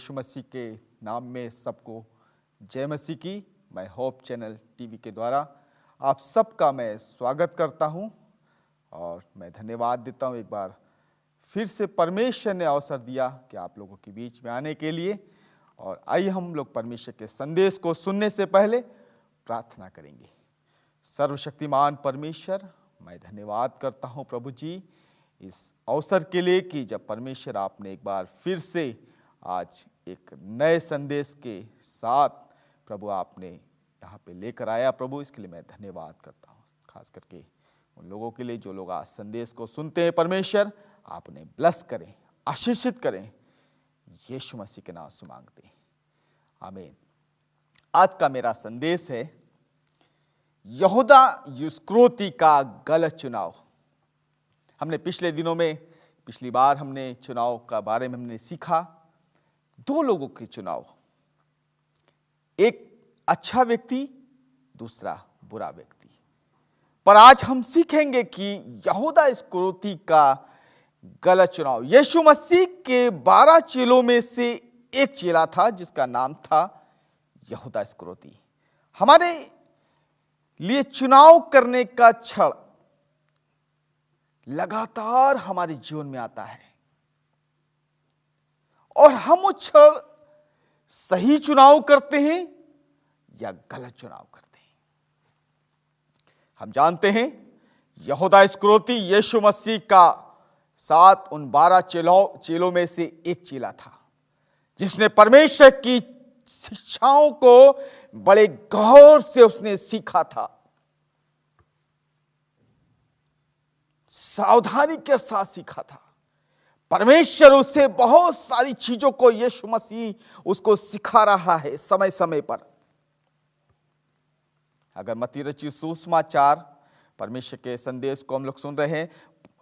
यीशु मसीह के नाम में सबको जय मसीह की। मैं होप चैनल टीवी के द्वारा आप सबका मैं स्वागत करता हूं और मैं धन्यवाद देता हूं। एक बार फिर से परमेश्वर ने अवसर दिया कि आप लोगों के बीच में आने के लिए। और आइए हम लोग परमेश्वर के संदेश को सुनने से पहले प्रार्थना करेंगे। सर्वशक्तिमान परमेश्वर, मैं धन्यवाद करता हूं प्रभु जी इस अवसर के लिए कि जब परमेश्वर आपने एक बार फिर से आज एक नए संदेश के साथ प्रभु आपने यहाँ पे लेकर आया। प्रभु इसके लिए मैं धन्यवाद करता हूँ, खास करके उन लोगों के लिए जो लोग आज संदेश को सुनते हैं। परमेश्वर आप उन्हें ब्लेस करें, आशीषित करें, यीशु मसीह के नाम से मांगते हैं, आमीन। आज का मेरा संदेश है यहूदा इस्करियोती का गलत चुनाव। हमने पिछले दिनों में पिछली बार हमने चुनाव का बारे में हमने सीखा, दो लोगों के चुनाव, एक अच्छा व्यक्ति, दूसरा बुरा व्यक्ति। पर आज हम सीखेंगे कि यहूदा इस्करियोती का गलत चुनाव। यीशु मसीह के 12 चेलों में से एक चेला था जिसका नाम था यहूदा इस्करियोती। हमारे लिए चुनाव करने का क्षण लगातार हमारे जीवन में आता है और हम उस क्षण सही चुनाव करते हैं या गलत चुनाव करते हैं। हम जानते हैं यहूदा इस्करियोती यीशु मसीह का साथ उन 12 चेलों में से एक चेला था जिसने परमेश्वर की शिक्षाओं को बड़े गौर से उसने सीखा था, सावधानी के साथ सीखा था। परमेश्वर उससे बहुत सारी चीजों को यीशु मसीह उसको सिखा रहा है समय समय पर। अगर मत्ती रचित सुसमाचार परमेश्वर के संदेश को हम लोग सुन रहे हैं,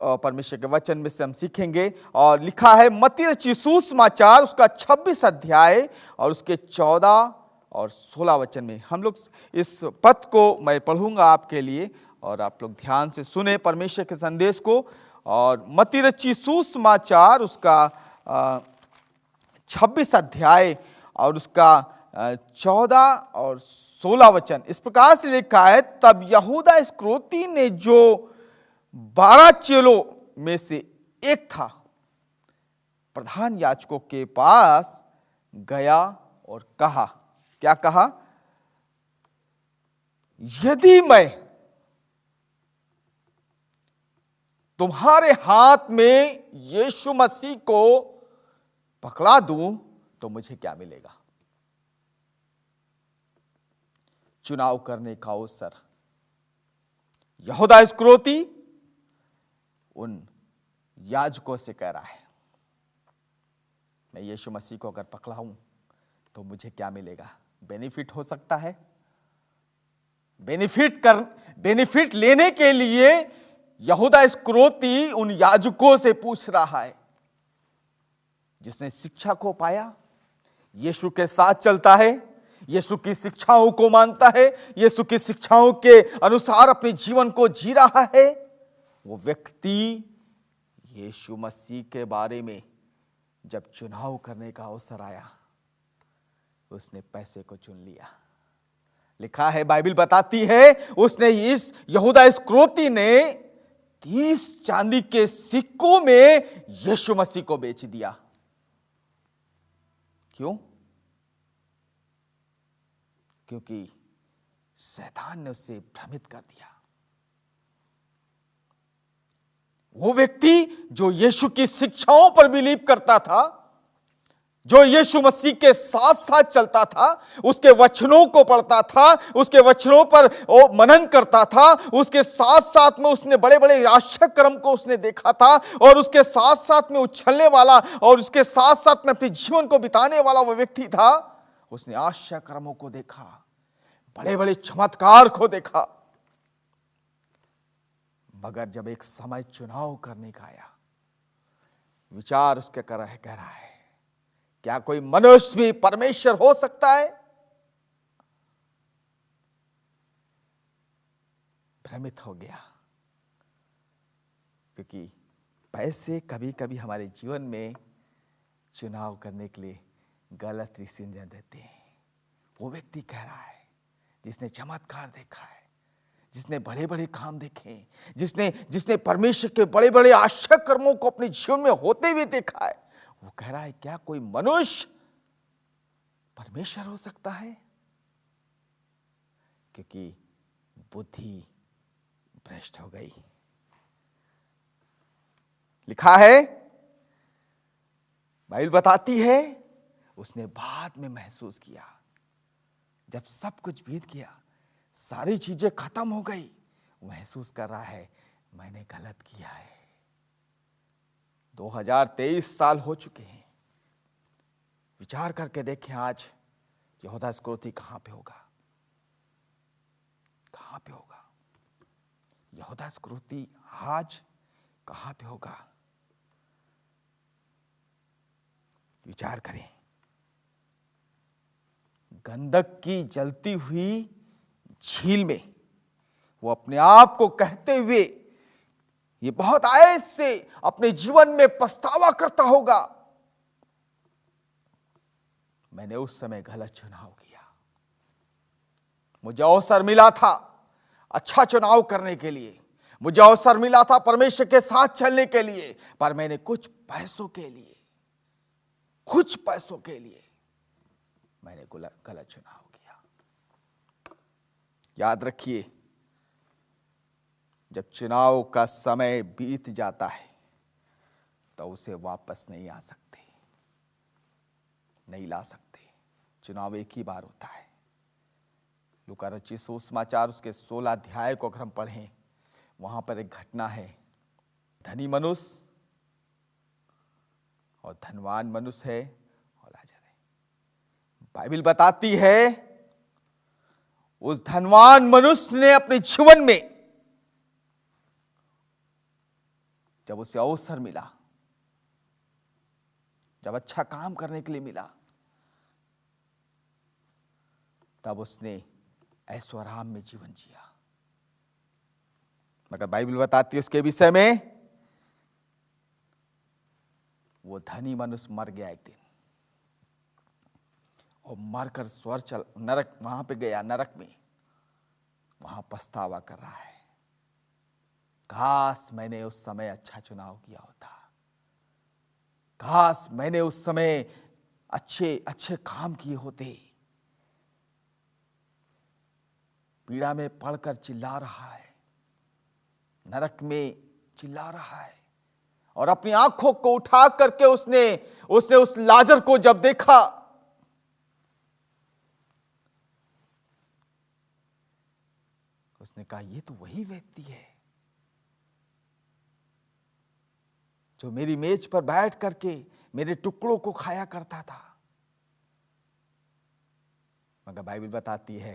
परमेश्वर के वचन में से हम सीखेंगे। और लिखा है मत्ती रचित सुसमाचार उसका 26 अध्याय और उसके 14 और 16 वचन में। हम लोग इस पद को मैं पढ़ूंगा आपके लिए और आप लोग ध्यान से सुने परमेश्वर के संदेश को। और मत्ती रचित सुसमाचार उसका 26 अध्याय और उसका 14 और 16 वचन इस प्रकार से लिखा है, तब यहूदा इस्करियोती ने जो 12 चेलों में से एक था प्रधान याजकों के पास गया और कहा, क्या कहा? यदि मैं तुम्हारे हाथ में यीशु मसीह को पकड़ा दूं तो मुझे क्या मिलेगा? चुनाव करने का अवसर। यहूदा इस्करियोती उन याजकों से कह रहा है, मैं यीशु मसीह को अगर पकड़ाऊं तो मुझे क्या मिलेगा? बेनिफिट हो सकता है। बेनिफिट लेने के लिए यहूदा इस्करियोती उन याजकों से पूछ रहा है जिसने शिक्षा को पाया, यीशु के साथ चलता है, यीशु की शिक्षाओं को मानता है, यीशु की शिक्षाओं के अनुसार अपने जीवन को जी रहा है। वो व्यक्ति यीशु मसीह के बारे में जब चुनाव करने का अवसर आया उसने पैसे को चुन लिया। लिखा है, बाइबल बताती है, उसने इस यहूदा इस्करियोती ने 30 चांदी के सिक्कों में यीशु मसीह को बेच दिया। क्यों? क्योंकि शैतान ने उसे भ्रमित कर दिया। वो व्यक्ति जो यीशु की शिक्षाओं पर बिलीव करता था, जो यीशु मसीह के साथ साथ चलता था, उसके वचनों को पढ़ता था, उसके वचनों पर वो मनन करता था, उसके साथ साथ में उसने बड़े बड़े आश्चर्य कर्म को उसने देखा था और उसके साथ साथ में उछलने वाला और उसके साथ साथ में अपने जीवन को बिताने वाला वो व्यक्ति था। उसने आश्चर्य कर्मों को देखा, बड़े बड़े चमत्कार को देखा। मगर जब एक समय चुनाव करने का आया, विचार उसके कह रहा है, क्या कोई मनुष्य भी परमेश्वर हो सकता है? भ्रमित हो गया, क्योंकि पैसे कभी कभी हमारे जीवन में चुनाव करने के लिए गलत डिसीजन देते हैं। वो व्यक्ति कह रहा है जिसने चमत्कार देखा है, जिसने बड़े बड़े काम देखे हैं, जिसने परमेश्वर के बड़े बड़े आश्चर्य कर्मों को अपने जीवन में होते हुए देखा है, वो कह रहा है क्या कोई मनुष्य परमेश्वर हो सकता है? क्योंकि बुद्धि भ्रष्ट हो गई। लिखा है, बाइबल बताती है, उसने बाद में महसूस किया, जब सब कुछ बीत गया, सारी चीजें खत्म हो गई, महसूस कर रहा है मैंने गलत किया है। 2023 साल हो चुके हैं। विचार करके देखें आज यहूदा इस्करियोती कहां पे होगा? कहां पे होगा यहूदा इस्करियोती? आज कहां पे होगा? विचार करें। गंधक की जलती हुई झील में वो अपने आप को कहते हुए ये बहुत आयस से अपने जीवन में पछतावा करता होगा, मैंने उस समय गलत चुनाव किया। मुझे अवसर मिला था अच्छा चुनाव करने के लिए, मुझे अवसर मिला था परमेश्वर के साथ चलने के लिए, पर मैंने कुछ पैसों के लिए मैंने गलत चुनाव किया। याद रखिए, जब चुनाव का समय बीत जाता है तो उसे वापस नहीं ला सकते। चुनाव एक ही बार होता है। लूका रचित सुसमाचार उसके 16 अध्याय को अगर हम पढ़ें, वहां पर एक घटना है। धनी मनुष्य और धनवान मनुष्य है और लाजर है। बाइबल बताती है उस धनवान मनुष्य ने अपने जीवन में जब उसे अवसर मिला, जब अच्छा काम करने के लिए मिला, तब उसने ऐशो आराम में जीवन जिया। मगर बाइबल बताती है उसके विषय में, वो धनी मनुष्य मर गया एक दिन, और मरकर नरक वहां पे गया, नरक में वहां पछतावा कर रहा है। काश मैंने उस समय अच्छा चुनाव किया होता, काश मैंने उस समय अच्छे काम किए होते। पीड़ा में पड़कर चिल्ला रहा है, नरक में चिल्ला रहा है, और अपनी आंखों को उठा करके उसने उस लाजर को जब देखा, उसने कहा ये तो वही व्यक्ति है जो मेरी मेज पर बैठ करके मेरे टुकड़ों को खाया करता था। मगर बाइबल बताती है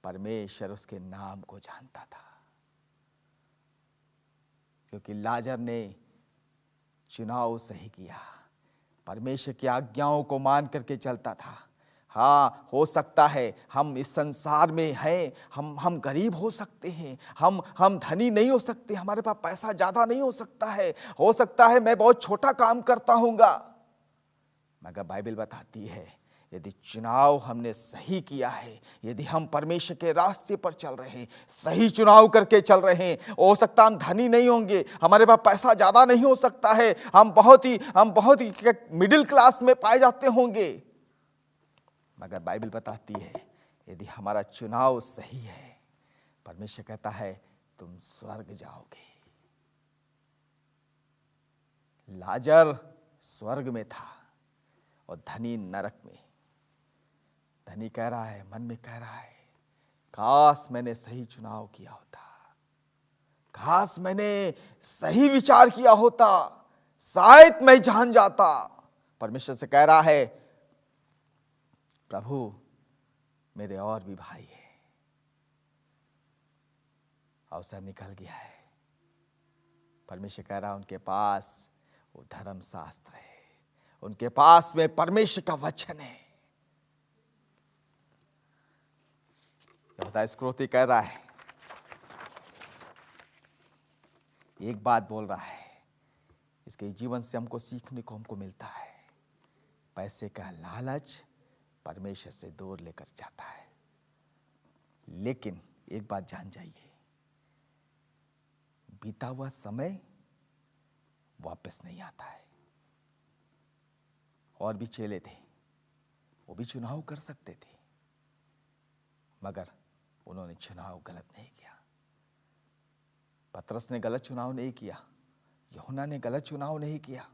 परमेश्वर उसके नाम को जानता था, क्योंकि लाजर ने चुनाव सही किया, परमेश्वर की आज्ञाओं को मान करके चलता था। हाँ, हो सकता है हम इस संसार में हैं, हम गरीब हो सकते हैं, हम धनी नहीं हो सकते, हमारे पास पैसा ज्यादा नहीं हो सकता है मैं बहुत छोटा काम करता हूँगा। मगर बाइबल बताती है यदि चुनाव हमने सही किया है, यदि हम परमेश्वर के रास्ते पर चल रहे हैं, सही चुनाव करके चल रहे हैं, हो सकता हम धनी नहीं होंगे, हमारे पास पैसा ज्यादा नहीं हो सकता है, हम बहुत ही मिडिल क्लास में पाए जाते होंगे, मगर बाइबल बताती है यदि हमारा चुनाव सही है, परमेश्वर कहता है तुम स्वर्ग जाओगे। लाजर स्वर्ग में था और धनी नरक में। धनी कह रहा है, मन में कह रहा है काश मैंने सही चुनाव किया होता, काश मैंने सही विचार किया होता, शायद मैं जान जाता। परमेश्वर से कह रहा है प्रभु मेरे और भी भाई हैं, अवसर निकल गया है। परमेश्वर कह रहा उनके पास वो धर्म शास्त्र है, उनके पास में परमेश्वर का वचन है। यहूदा इस्करियोती कह रहा है, एक बात बोल रहा है, इसके जीवन से हमको सीखने को मिलता है। पैसे का लालच परमेश्वर से दूर लेकर जाता है। लेकिन एक बात जान जाइए, बीता हुआ समय वापस नहीं आता है। और भी चेले थे, वो भी चुनाव कर सकते थे, मगर उन्होंने चुनाव गलत नहीं किया। पतरस ने गलत चुनाव नहीं किया, यूहन्ना ने गलत चुनाव नहीं किया,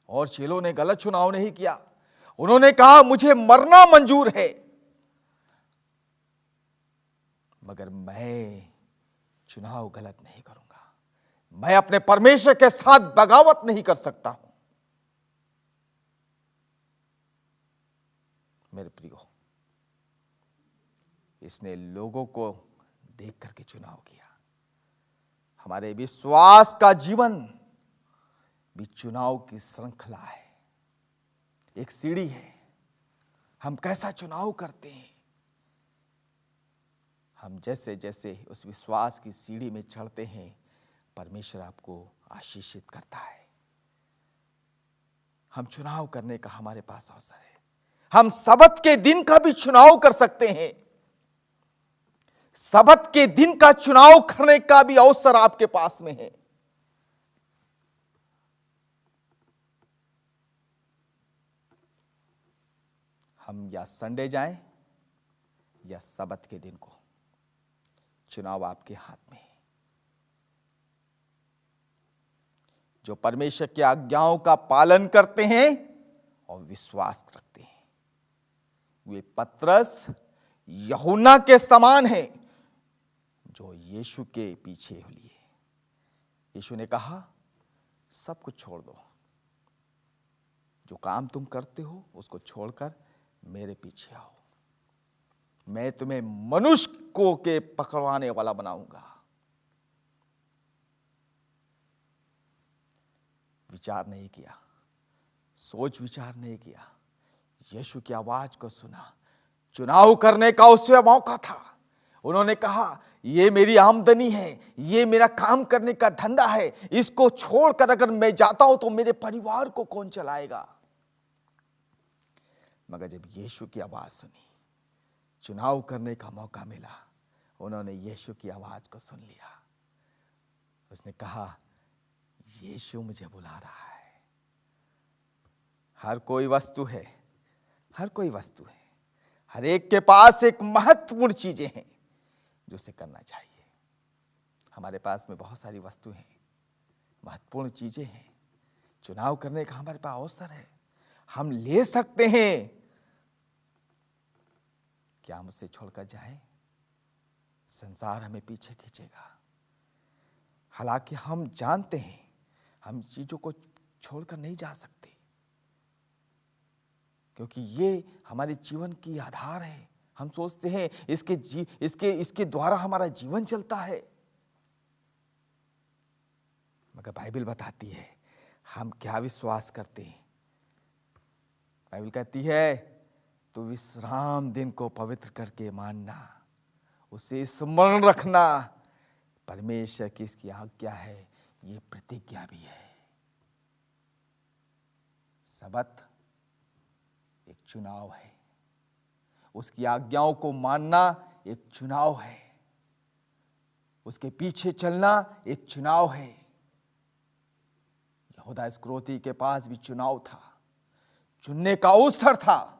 और चेलों ने गलत चुनाव नहीं किया। उन्होंने कहा मुझे मरना मंजूर है, मगर मैं चुनाव गलत नहीं करूंगा। मैं अपने परमेश्वर के साथ बगावत नहीं कर सकता हूं। मेरे प्रियो, इसने लोगों को देख करके चुनाव किया। हमारे विश्वास का जीवन भी चुनाव की श्रृंखला है, एक सीढ़ी है। हम कैसा चुनाव करते हैं, हम जैसे जैसे उस विश्वास की सीढ़ी में चढ़ते हैं, परमेश्वर आपको आशीषित करता है। हम चुनाव करने का हमारे पास अवसर है। हम सब्त के दिन का भी चुनाव कर सकते हैं। सब्त के दिन का चुनाव करने का भी अवसर आपके पास में है। हम या संडे जाएं या सब्त के दिन को, चुनाव आपके हाथ में है। जो परमेश्वर की आज्ञाओं का पालन करते हैं और विश्वास रखते हैं, वे पतरस यूहन्ना के समान हैं, जो यीशु के पीछे लिए। यीशु ने कहा सब कुछ छोड़ दो, जो काम तुम करते हो उसको छोड़कर मेरे पीछे आओ, मैं तुम्हें मनुष्य को के पकड़वाने वाला बनाऊंगा। विचार नहीं किया, सोच विचार नहीं किया, यीशु की आवाज को सुना। चुनाव करने का उसमें मौका था। उन्होंने कहा ये मेरी आमदनी है, ये मेरा काम करने का धंधा है, इसको छोड़कर अगर मैं जाता हूं तो मेरे परिवार को कौन चलाएगा। मगर जब यीशु की आवाज सुनी, चुनाव करने का मौका मिला, उन्होंने यीशु की आवाज को सुन लिया। उसने कहा यीशु मुझे बुला रहा है। हर कोई वस्तु है, हर कोई वस्तु है, हर एक के पास एक महत्वपूर्ण चीजें हैं जो उसे करना चाहिए। हमारे पास में बहुत सारी वस्तु हैं, महत्वपूर्ण चीजें हैं। चुनाव करने का हमारे पास अवसर है, हम ले सकते हैं। क्या हम उसे छोड़कर जाएं? संसार हमें पीछे खींचेगा। हालांकि हम जानते हैं हम चीजों को छोड़कर नहीं जा सकते, क्योंकि ये हमारे जीवन की आधार है। हम सोचते हैं इसके द्वारा हमारा जीवन चलता है, मगर बाइबल बताती है हम क्या विश्वास करते हैं। बाइबल कहती है तो विश्राम दिन को पवित्र करके मानना, उसे स्मरण रखना। परमेश्वर की इसकी आज्ञा है, ये प्रतिज्ञा भी है। सब्त एक चुनाव है, उसकी आज्ञाओं को मानना एक चुनाव है, उसके पीछे चलना एक चुनाव है। यहूदा इस्करियोती के पास भी चुनाव था, चुनने का अवसर था,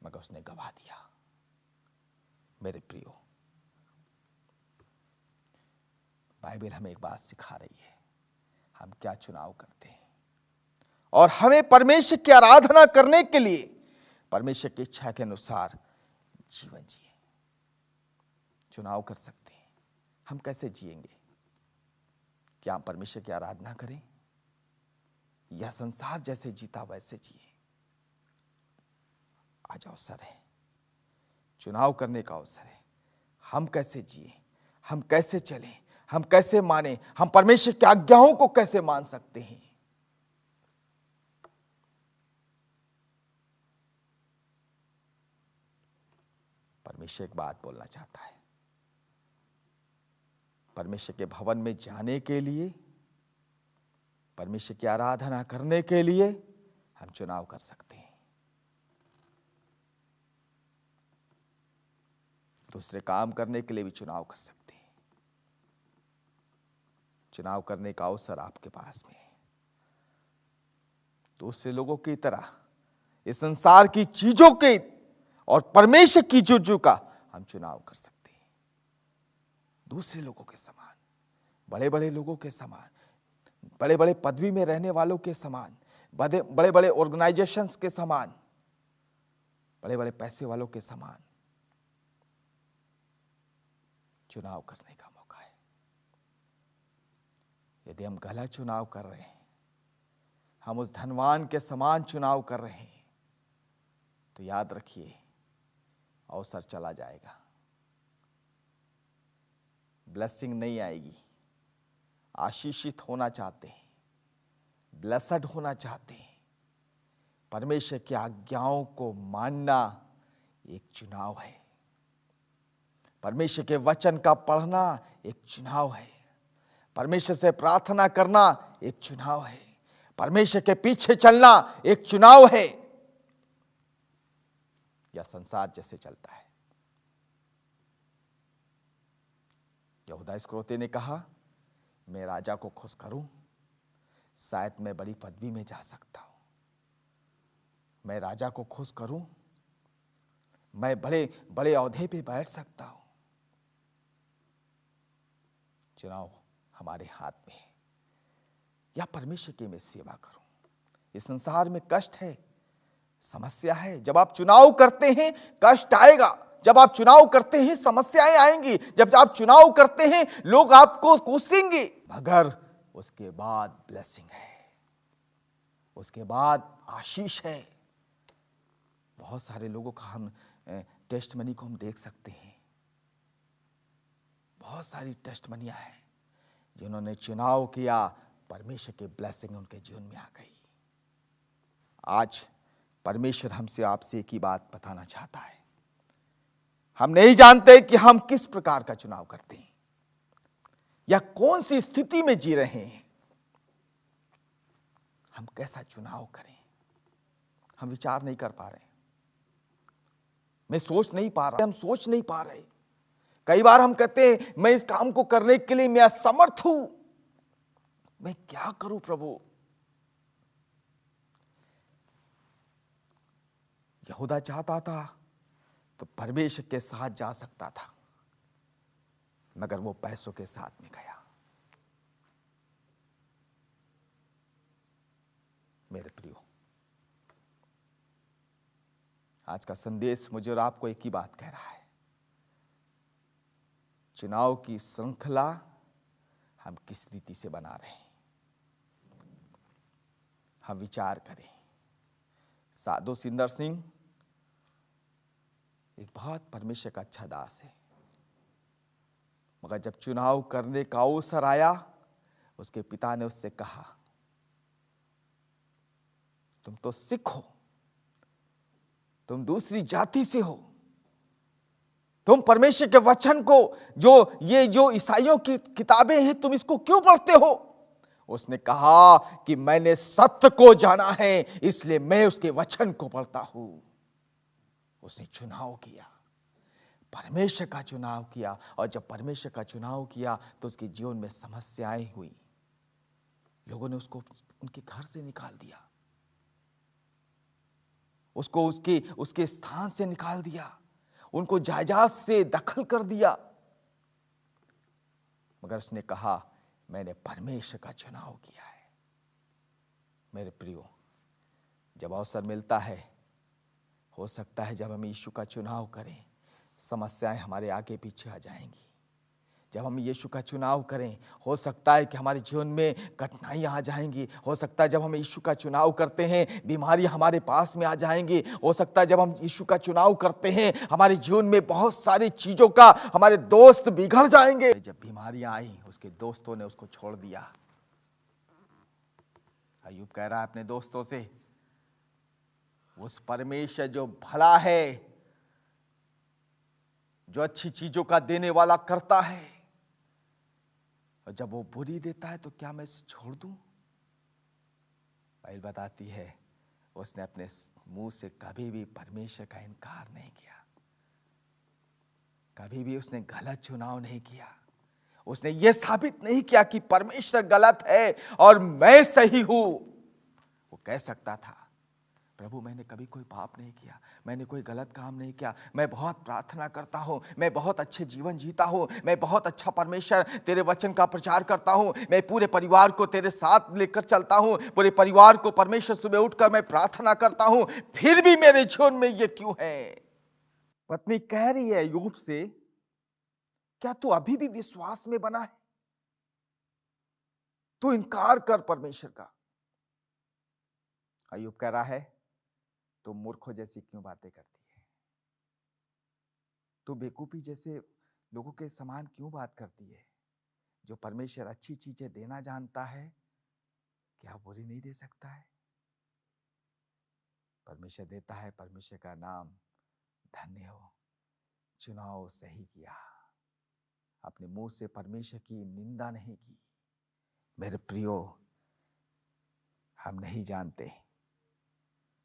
मगर उसने गवा दिया। मेरे प्रियो, बाइबल हमें एक बात सिखा रही है, हम क्या चुनाव करते हैं और हमें परमेश्वर की आराधना करने के लिए परमेश्वर की इच्छा के अनुसार जीवन जिए। चुनाव कर सकते हैं। हम कैसे जिएंगे? क्या हम परमेश्वर की आराधना करें या संसार जैसे जीता वैसे जिए? आज अवसर है, चुनाव करने का अवसर है। हम कैसे जिए, हम कैसे चलें, हम कैसे माने, हम परमेश्वर की आज्ञाओं को कैसे मान सकते हैं? परमेश्वर एक बात बोलना चाहता है। परमेश्वर के भवन में जाने के लिए, परमेश्वर की आराधना करने के लिए हम चुनाव कर सकते हैं। दूसरे काम करने के लिए भी चुनाव कर सकते हैं। चुनाव करने का अवसर आपके पास में है। दूसरे लोगों की तरह इस संसार की चीजों के और परमेश्वर की चीजों का हम चुनाव कर सकते हैं। दूसरे लोगों के समान, बड़े बड़े लोगों के समान, बड़े बड़े पदवी में रहने वालों के समान, बड़े बड़े ऑर्गेनाइजेशंस के समान, बड़े बड़े पैसे वालों के समान चुनाव करने का मौका है। यदि हम गलत चुनाव कर रहे हैं, हम उस धनवान के समान चुनाव कर रहे हैं, तो याद रखिए अवसर चला जाएगा, ब्लेसिंग नहीं आएगी। आशीषित होना चाहते हैं, ब्लेसड होना चाहते हैं, परमेश्वर की आज्ञाओं को मानना एक चुनाव है। परमेश्वर के वचन का पढ़ना एक चुनाव है। परमेश्वर से प्रार्थना करना एक चुनाव है। परमेश्वर के पीछे चलना एक चुनाव है। या संसार जैसे चलता है। यहूदा इस्करियोती ने कहा, मैं राजा को खुश करूं, शायद मैं बड़ी पदवी में जा सकता हूं। मैं राजा को खुश करूं, मैं बड़े बड़े ओहदे पे बैठ सकता हूं। चुनाव हमारे हाथ में है। या परमेश्वर की मैं सेवा करूं। इस संसार में कष्ट है, समस्या है। जब आप चुनाव करते हैं कष्ट आएगा। जब आप चुनाव करते हैं समस्याएं आएंगी। जब आप चुनाव करते हैं लोग आपको कोसेंगे, मगर उसके बाद ब्लेसिंग है, उसके बाद आशीष है। बहुत सारे लोगों का हम टेस्टमनी को हम देख सकते हैं। बहुत सारी टेस्टमनियां हैं जिन्होंने चुनाव किया, परमेश्वर की ब्लेसिंग उनके जीवन में आ गई। आज परमेश्वर हमसे आपसे एक ही बात बताना चाहता है। हम नहीं जानते कि हम किस प्रकार का चुनाव करते हैं या कौन सी स्थिति में जी रहे हैं। हम कैसा चुनाव करें, हम विचार नहीं कर पा रहे। मैं सोच नहीं पा रहा, हम सोच नहीं पा रहे। कई बार हम कहते हैं मैं इस काम को करने के लिए मैं असमर्थ हूं, मैं क्या करूं प्रभु। यहूदा चाहता था तो परमेश्वर के साथ जा सकता था, मगर वो पैसों के साथ में गया। मेरे प्रियो, आज का संदेश मुझे और आपको एक ही बात कह रहा है। चुनाव की श्रृंखला हम किस रीति से बना रहे हैं, हम विचार करें। साधु सिंदर सिंह एक बहुत परमेश्वर का अच्छा दास है, मगर जब चुनाव करने का अवसर आया, उसके पिता ने उससे कहा, तुम तो सिख हो, तुम दूसरी जाति से हो, तुम परमेश्वर के वचन को जो ईसाइयों की किताबें हैं तुम इसको क्यों पढ़ते हो। उसने कहा कि मैंने सत्य को जाना है, इसलिए मैं उसके वचन को पढ़ता हूं। उसने चुनाव किया, परमेश्वर का चुनाव किया, और जब परमेश्वर का चुनाव किया तो उसके जीवन में समस्याएं हुई। लोगों ने उसको उनके घर से निकाल दिया, उसको उसके स्थान से निकाल दिया, उनको जायदाद से दखल कर दिया। मगर उसने कहा मैंने परमेश्वर का चुनाव किया है। मेरे प्रियो, जब अवसर मिलता है, हो सकता है जब हम यीशु का चुनाव करें समस्याएं हमारे आगे पीछे आ जाएंगी। जब हम यीशु का चुनाव करें, हो सकता है कि हमारे जीवन में कठिनाइयां आ जाएंगी। हो सकता है जब हम यीशु का चुनाव करते हैं बीमारी हमारे पास में आ जाएंगी। हो सकता है जब हम यीशु का चुनाव करते हैं हमारे जीवन में बहुत सारी चीजों का हमारे दोस्त बिगड़ जाएंगे। जब बीमारियां आई, उसके दोस्तों ने उसको छोड़ दिया। अय्यूब कह रहा है अपने दोस्तों से, उस परमेश्वर जो भला है, जो अच्छी चीजों का देने वाला करता है, और जब वो बुरी देता है तो क्या मैं इसे छोड़ दूं। बाइबल बताती है उसने अपने मुंह से कभी भी परमेश्वर का इनकार नहीं किया। कभी भी उसने गलत चुनाव नहीं किया। उसने ये साबित नहीं किया कि परमेश्वर गलत है और मैं सही हूं। वो कह सकता था, प्रभु मैंने कभी कोई पाप नहीं किया, मैंने कोई गलत काम नहीं किया, मैं बहुत प्रार्थना करता हूं, मैं बहुत अच्छे जीवन जीता हूं, मैं बहुत अच्छा परमेश्वर तेरे वचन का प्रचार करता हूं, मैं पूरे परिवार को तेरे साथ लेकर चलता हूं, पूरे परिवार को परमेश्वर सुबह उठकर मैं प्रार्थना करता हूं, फिर भी मेरे जीवन में ये क्यों है। पत्नी कह रही है अय्यूब से, क्या तू अभी भी विश्वास में बना है? तू इनकार कर परमेश्वर का। अय्यूब कह रहा है, तू मूर्खों जैसी क्यों बातें करती है? तू बेवकूफी जैसे लोगों के समान क्यों बात करती है? जो परमेश्वर अच्छी चीजें देना जानता है, क्या बुरी नहीं दे सकता है? परमेश्वर देता है, परमेश्वर का नाम धन्य हो। चुनाव सही किया, अपने मुंह से परमेश्वर की निंदा नहीं की। मेरे प्रियो, हम नहीं जानते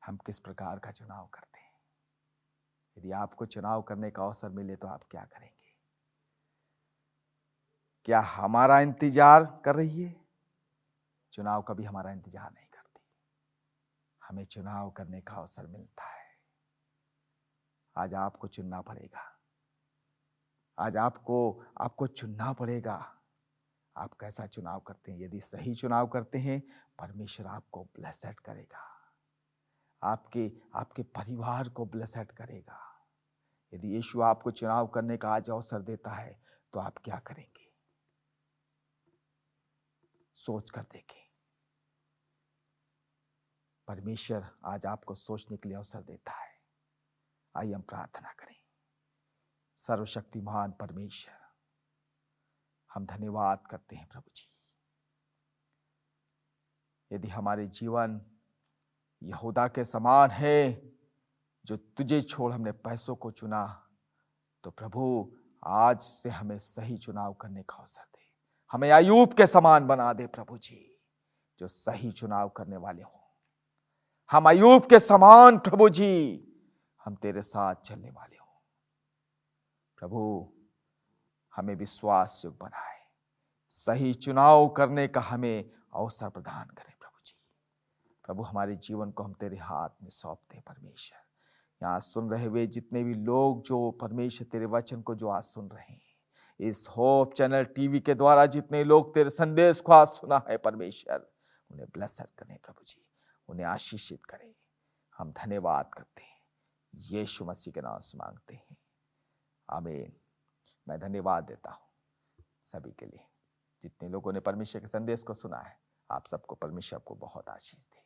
हम किस प्रकार का चुनाव करते हैं। यदि आपको चुनाव करने का अवसर मिले तो आप क्या करेंगे? क्या हमारा इंतजार कर रही है? चुनाव कभी हमारा इंतजार नहीं करती, हमें चुनाव करने का अवसर मिलता है। आज आपको चुनना पड़ेगा, आज आपको चुनना पड़ेगा। आप कैसा चुनाव करते हैं? यदि सही चुनाव करते हैं, परमेश्वर आपको ब्लेसेड करेगा, आपके परिवार को ब्लेसेड करेगा। यदि यीशु आपको चुनाव करने का आज अवसर देता है तो आप क्या करेंगे? सोच कर देखें। परमेश्वर आज आपको सोचने के लिए अवसर देता है। आइए हम प्रार्थना करें। सर्वशक्तिमान परमेश्वर, हम धन्यवाद करते हैं प्रभु जी। यदि हमारे जीवन यहूदा के समान है, जो तुझे छोड़ हमने पैसों को चुना, तो प्रभु आज से हमें सही चुनाव करने का अवसर दे। हमें अय्यूब के समान बना दे प्रभु जी, जो सही चुनाव करने वाले हों। हम अय्यूब के समान प्रभु जी, हम तेरे साथ चलने वाले हों। प्रभु हमें विश्वास युक्त बनाए, सही चुनाव करने का हमें अवसर प्रदान करें प्रभु जी। प्रभु हमारे जीवन को हम तेरे हाथ में सौंपते हैं परमेश्वर। यहाँ सुन रहे हुए जितने भी लोग जो परमेश्वर तेरे वचन को जो आज सुन रहे हैं, इस होप चैनल टीवी के द्वारा जितने लोग तेरे संदेश को आज सुना है परमेश्वर, उन्हें ब्लेसड करें प्रभु जी, उन्हें आशीषित करें। हम धन्यवाद करते हैं, यीशु मसीह के नाम से मांगते हैं, आमीन। मैं धन्यवाद देता हूँ सभी के लिए, जितने लोगों ने परमेश्वर के संदेश को सुना है। आप सबको परमेश्वर को बहुत आशीष दे।